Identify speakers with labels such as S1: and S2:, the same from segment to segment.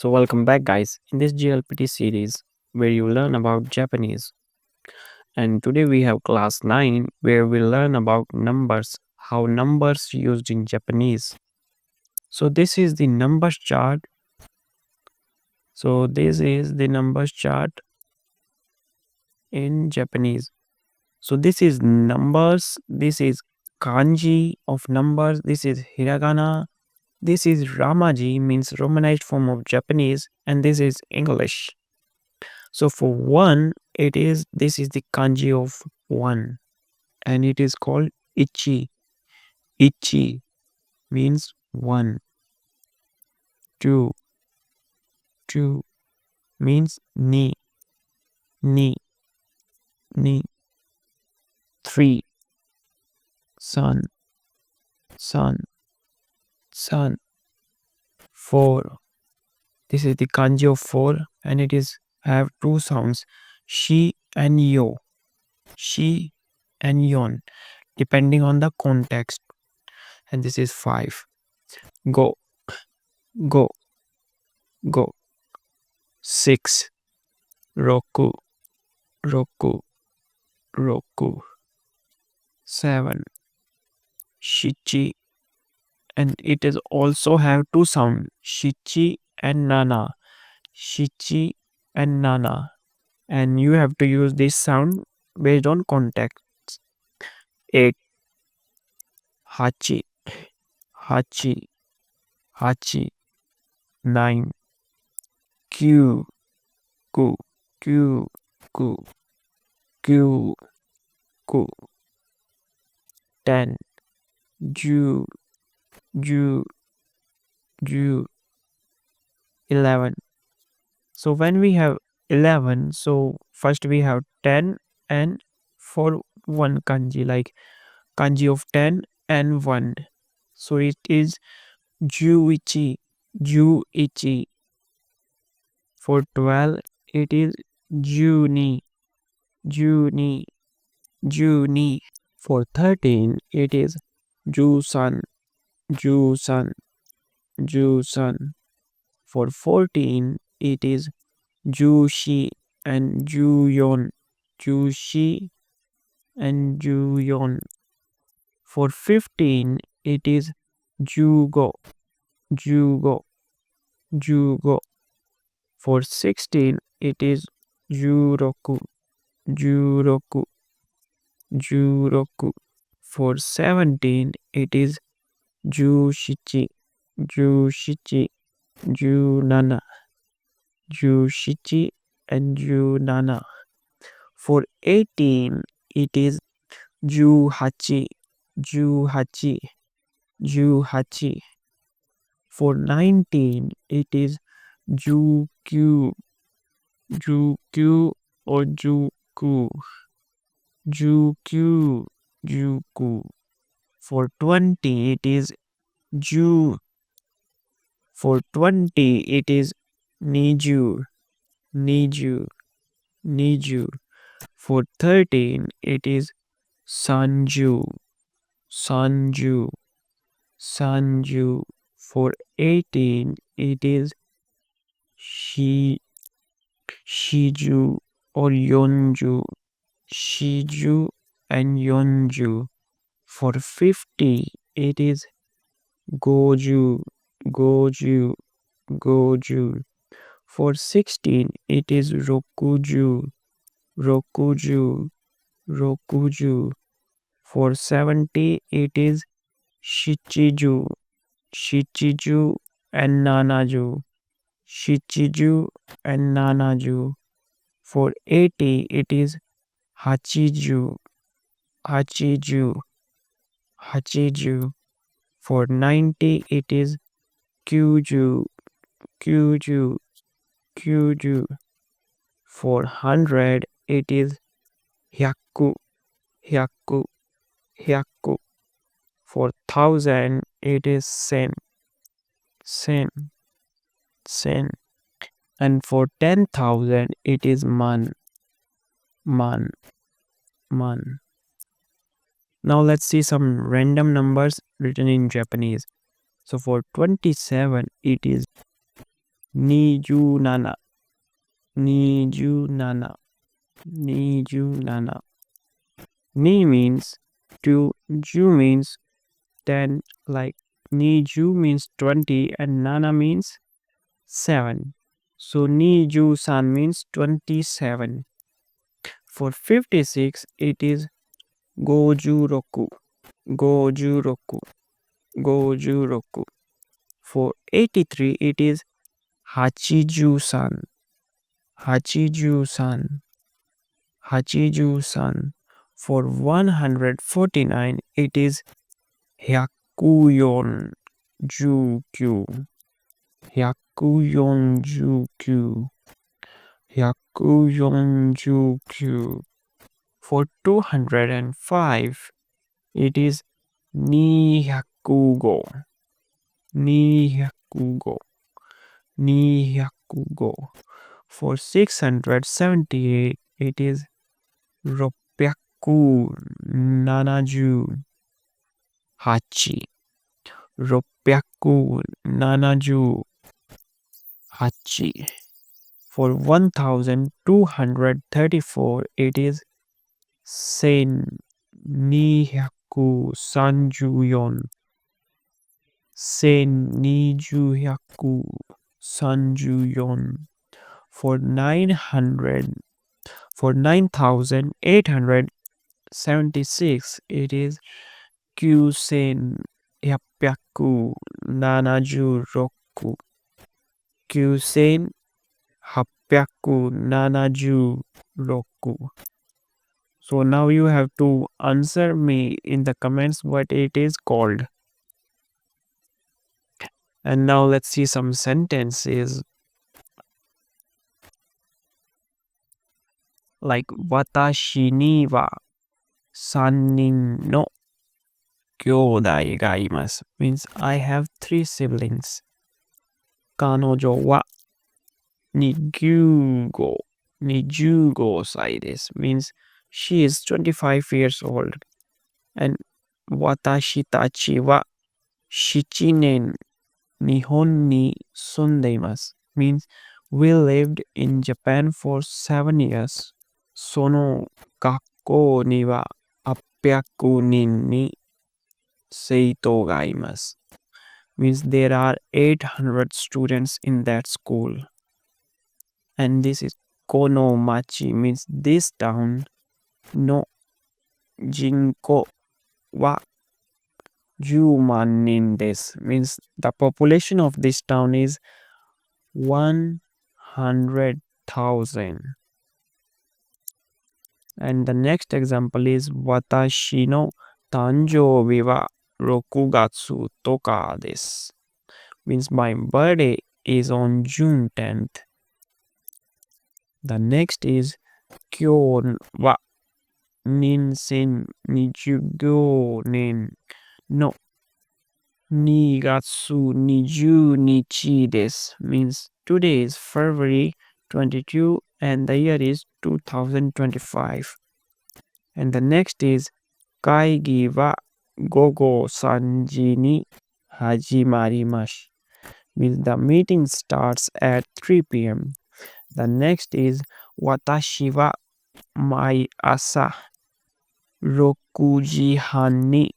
S1: So, welcome back, guys, in this GLPT series where you learn about Japanese. And today we have class 9 where we learn about numbers, how numbers used in Japanese. So, this is the numbers chart. So, this is the numbers chart in Japanese. So, this is numbers, this is kanji of numbers, this is hiragana, this is ramaji, means romanized form of Japanese, and this is English. So for one, this is the kanji of one, and it is called ichi. Ichi means one. Two, two means ni, ni. Three, sun, sun, sun. Four. This is the kanji of four, and it is have two sounds, shi and yo, shi and yon, depending on the context. And this is five. Go, go, go. Six. Roku, roku, roku. Seven. Shichi, and it is also have two sound, shichi and nana, shichi and nana, and you have to use this sound based on context. Eight. Hachi, hachi, hachi. Nine. Kyu, ku, kyu, ku, kyu, ku. 10. Ju, ju, ju. 11. So when we have 11, so first we have 10 and for one kanji, like kanji of 10 and 1. So it is juichi, juichi. For 12, it is juni, juni, juni. For 13, it is jusan, jusan, jusan. For 14, it is jushi and juyon, jushi and juyon. For 15, it is jugo, jugo, jugo. For 16, it is juroku, juroku, juroku. For 17, it is jushichi, jushichi, junana, jushichi and junana. For 18, it is juhachi, juhachi, juhachi. For 19, it is jukyu, jukyu or juku, jukyu, juku. For 20, it is ju. For 20, it is niju, niju, niju. For 13, it is sanju, sanju, sanju. For 18, it is shiju or yonju, shiju and yonju. For 50, it is goju, goju, goju. For 16, it is rokuju, rokuju, rokuju. For 70, it is shichiju, shichiju and nanaju, shichiju and nanaju. For 80, it is hachiju, hachiju, hachiju. For 90, it is kyuju, kyuju, kyuju. For 100, it is hyaku, hyaku, hyaku. For 1000, it is sen, sen, sen. And for 10,000, it is man, man, man. Now let's see some random numbers written in Japanese. So for 27, it is 27, 27, 27. Ni means 2, ju means 10, like ni ju means 20 and nana means 7. So ni ju san means 27. For 56, it is goju roku, goju roku, goju roku. For 83, it is hachiju san, hachiju san, hachiju san. For 149, it is hyakuyon jukyu, hyakuyon jukyu, hyakuyon jukyu. For 205, it is nihyakugo, nihyakugo, nihyakugo. For 678, it is ropyaku nanaju hachi, ropyaku nanaju hachi. For 1234, it is sen nihyaku sanjuyon, sen nijyaku sanjuyon. For 9876, it is kyusen hapyaku nanaju roku, kyusen hapyaku nanaju roku. So now you have to answer me in the comments what it is called. And now let's see some sentences. Like watashi ni wa sannin no kyodai ga imasu means I have 3 siblings. Kanojo wa nijugo sai desu means she is 25 years old. And watashi tachi wa shichinen Nihon ni sundeimasu means we lived in Japan for 7 years. Sono gakkou ni wa 800 nin ni seito ga imasu means there are 800 students in that school. And this is kono machi means this town no jinko wa 10,000 nin desu means the population of this town is 100,000. And the next example is watashi no tanjoubi wa 6 gatsu toka desu means my birthday is on June 10th. The next is kyou wa 2025年 no 2月20日 desu means today is February 22 and the year is 2025. And the next is kaigi wa gogo 3 ji ni hajimarimasu means the meeting starts at 3 p.m. The next is watashi wa mai asa 6 ji han ni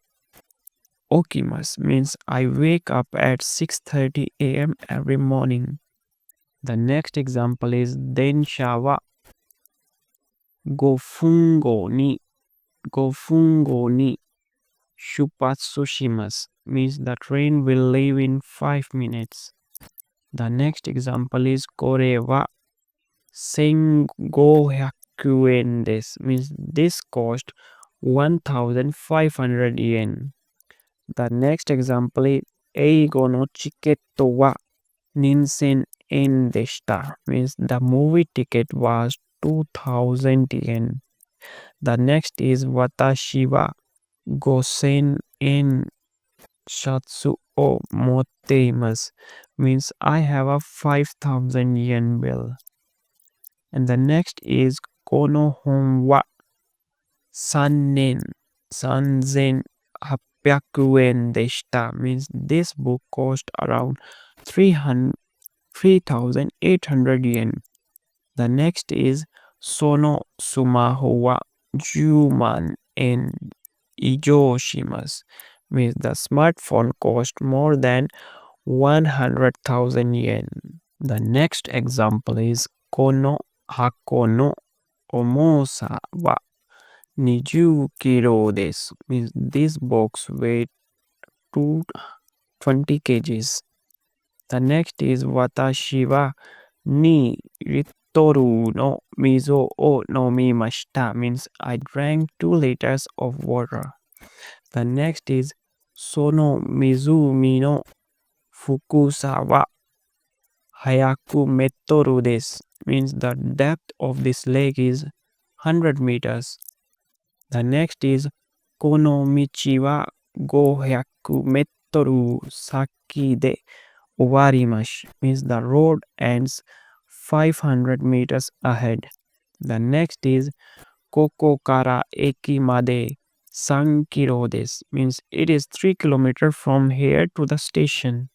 S1: okimasu means I wake up at 6:30 a.m. every morning. The next example is densha wa 5分後に shupatsu shimasu means the train will leave in 5 minutes. The next example is kore wa 1500 yen desu means this cost 1,500 yen. The next example is eigo no chiketto wa 2000 yen deshita means the movie ticket was 2,000 yen. The next is watashi wa 5,000 yen shatsu o motte imasu means I have a 5,000 yen bill. And the next is kono hon wa 3,800 yen deshita means this book cost around 3,800 3,800 yen. The next is Sono Sumaho wa Juman in Ijoshimas, means the smartphone cost more than 100,000 yen. The next example is Kono Hako no Omosa wa 20 kilo desu, means this box weighs 220 kgs. The next is Watashi wa ni ritoru no mizo o nomimashita, means I drank 2 liters of water. The next is Sono mizumi no fukusa wa hayaku metoru desu, means the depth of this lake is 100 meters. The next is Kono michi wa 500 metoru saki de owarimasu, means the road ends 500 meters ahead. The next is Koko kara eki made 3 kilo desu, means it is 3 kilometers from here to the station.